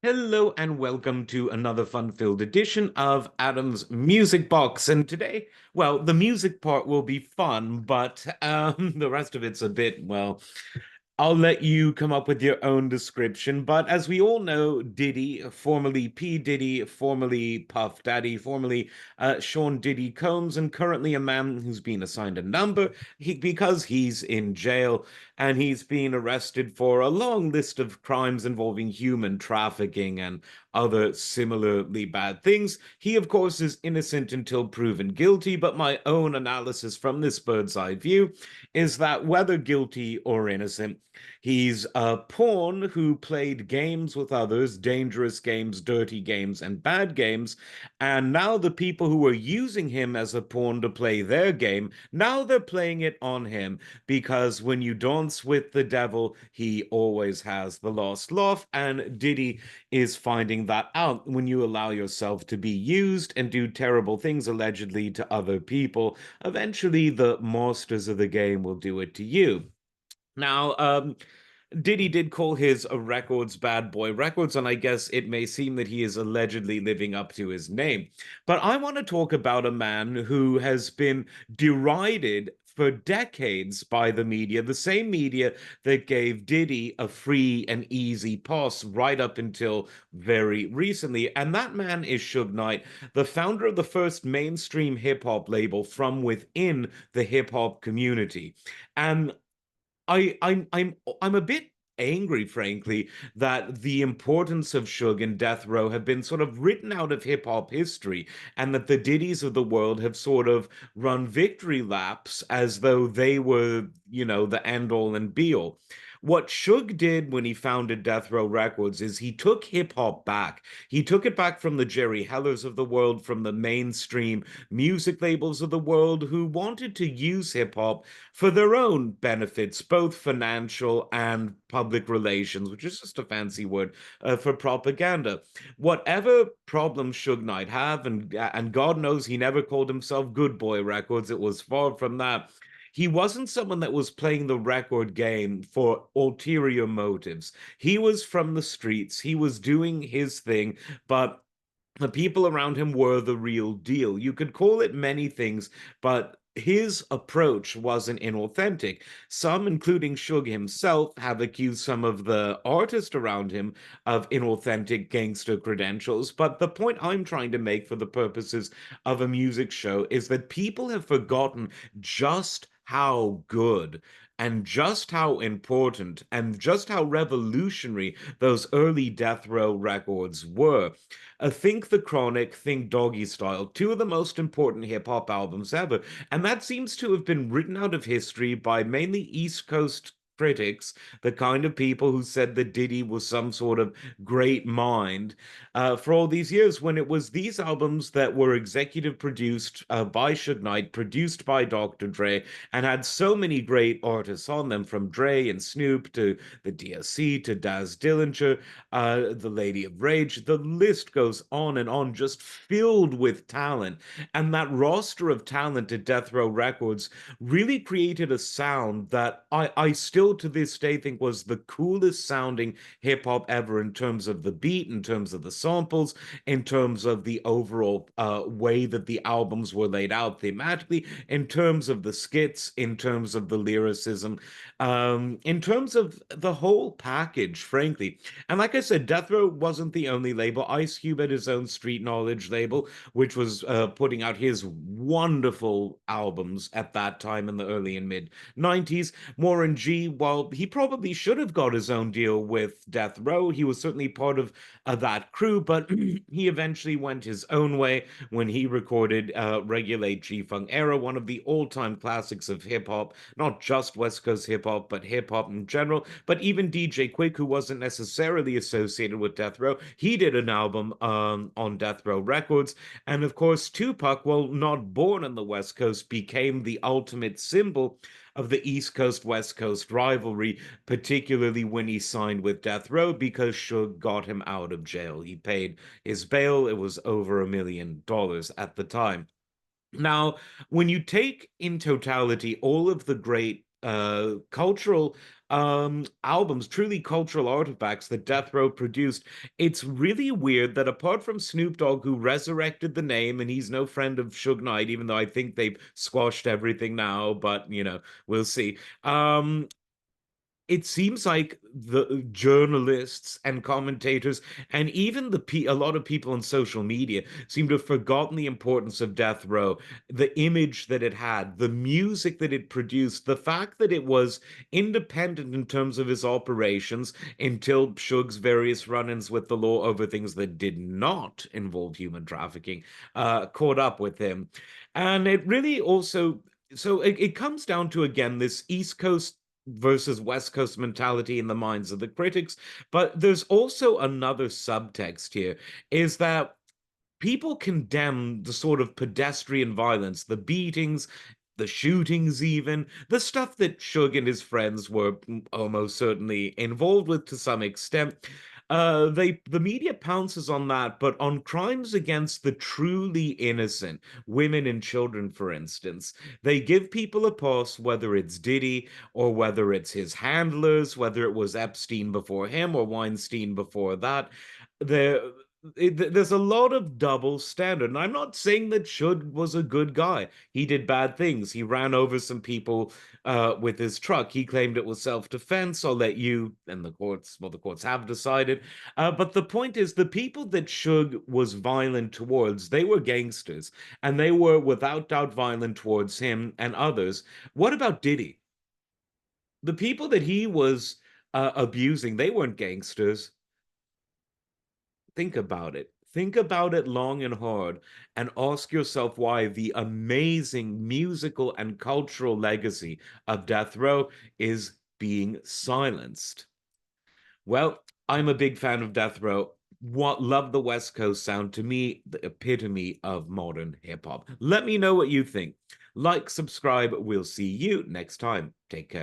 Hello and welcome to another fun-filled edition of Adam's Music Box. And today, well, the music part will be fun, but the rest of it's a bit, well, I'll let you come up with your own description. But as we all know, Diddy, formerly P. Diddy, formerly Puff Daddy, formerly Sean Diddy Combs, and currently a man who's been assigned a number because he's in jail and he's been arrested for a long list of crimes involving human trafficking and other similarly bad things. He, of course, is innocent until proven guilty, but my own analysis from this bird's eye view is that whether guilty or innocent, he's a pawn who played games with others, dangerous games, dirty games, and bad games. And now the people who were using him as a pawn to play their game, now they're playing it on him because when you dance with the devil, he always has the last laugh. And Diddy is finding that out when you allow yourself to be used and do terrible things allegedly to other people. Eventually, the masters of the game will do it to you. Now, Diddy did call his records Bad Boy Records, and I guess it may seem that he is allegedly living up to his name. But I want to talk about a man who has been derided for decades by the media, the same media that gave Diddy a free and easy pass right up until very recently. And that man is Suge Knight, the founder of the first mainstream hip hop label from within the hip hop community. And I'm a bit angry, frankly, that the importance of Suge and Death Row have been sort of written out of hip hop history, and that the Diddies of the world have sort of run victory laps as though they were, the end all and be all. What Suge did when he founded Death Row Records is he took hip hop back. He took it back from the Jerry Hellers of the world, from the mainstream music labels of the world who wanted to use hip hop for their own benefits, both financial and public relations, which is just a fancy word for propaganda. Whatever problems Suge Knight have, and God knows he never called himself Good Boy Records. It was far from that. He wasn't someone that was playing the record game for ulterior motives. He was from the streets. He was doing his thing, but the people around him were the real deal. You could call it many things, but his approach wasn't inauthentic. Some, including Suge himself, have accused some of the artists around him of inauthentic gangster credentials. But the point I'm trying to make for the purposes of a music show is that people have forgotten just how good and just how important and just how revolutionary those early Death Row records were. Think The Chronic, think Doggy Style, two of the most important hip hop albums ever. And that seems to have been written out of history by mainly East Coast critics, the kind of people who said that Diddy was some sort of great mind for all these years, when it was these albums that were executive produced by Suge Knight, produced by Dr. Dre, and had so many great artists on them, from Dre and Snoop to the DSC to Daz Dillinger, the Lady of Rage. The list goes on and on, just filled with talent. And that roster of talent at Death Row Records really created a sound that I still to this day think was the coolest sounding hip hop ever, in terms of the beat, in terms of the samples, in terms of the overall way that the albums were laid out thematically, in terms of the skits, in terms of the lyricism, in terms of the whole package, frankly. And like I said, Death Row wasn't the only label. Ice Cube had his own Street Knowledge label, which was putting out his wonderful albums at that time in the early and mid 90s. Warren G, while he probably should have got his own deal with Death Row, he was certainly part of that crew, but he eventually went his own way when he recorded Regulate G-Funk Era, one of the all-time classics of hip-hop, not just West Coast hip-hop, but hip-hop in general. But even DJ Quick, who wasn't necessarily associated with Death Row, he did an album on Death Row Records. And of course, Tupac, while not born on the West Coast, became the ultimate symbol of the East Coast West Coast rivalry, particularly when he signed with Death Row, because Suge got him out of jail. He paid his bail. It was over $1 million at the time. Now, when you take in totality all of the great cultural albums, truly cultural artifacts that Death Row produced. It's really weird that apart from Snoop Dogg, who resurrected the name, and he's no friend of Suge Knight, even though I think they've squashed everything now, but we'll see. It seems like the journalists and commentators and even a lot of people on social media seem to have forgotten the importance of Death Row, the image that it had, the music that it produced, the fact that it was independent in terms of its operations until Suge's various run-ins with the law over things that did not involve human trafficking caught up with him. And it really also, so it comes down to, again, this East Coast versus West Coast mentality in the minds of the critics. But there's also another subtext here, is that people condemn the sort of pedestrian violence, the beatings, the shootings, even the stuff that Suge and his friends were almost certainly involved with to some extent. The media pounces on that, but on crimes against the truly innocent, women and children, for instance, they give people a pass, whether it's Diddy or whether it's his handlers, whether it was Epstein before him or Weinstein before that. There, there's a lot of double standard. And I'm not saying that Shud was a good guy. He did bad things. He ran over some people with his truck. He claimed it was self-defense. I'll let you and the courts have decided. But the point is, the people that Shug was violent towards, they were gangsters, and they were without doubt violent towards him and others. What about Diddy? The people that he was abusing, they weren't gangsters. Think about it. Think about it long and hard and ask yourself why the amazing musical and cultural legacy of Death Row is being silenced. Well, I'm a big fan of Death Row. What love the West Coast sound, to me, the epitome of modern hip hop. Let me know what you think. Like, subscribe. We'll see you next time. Take care.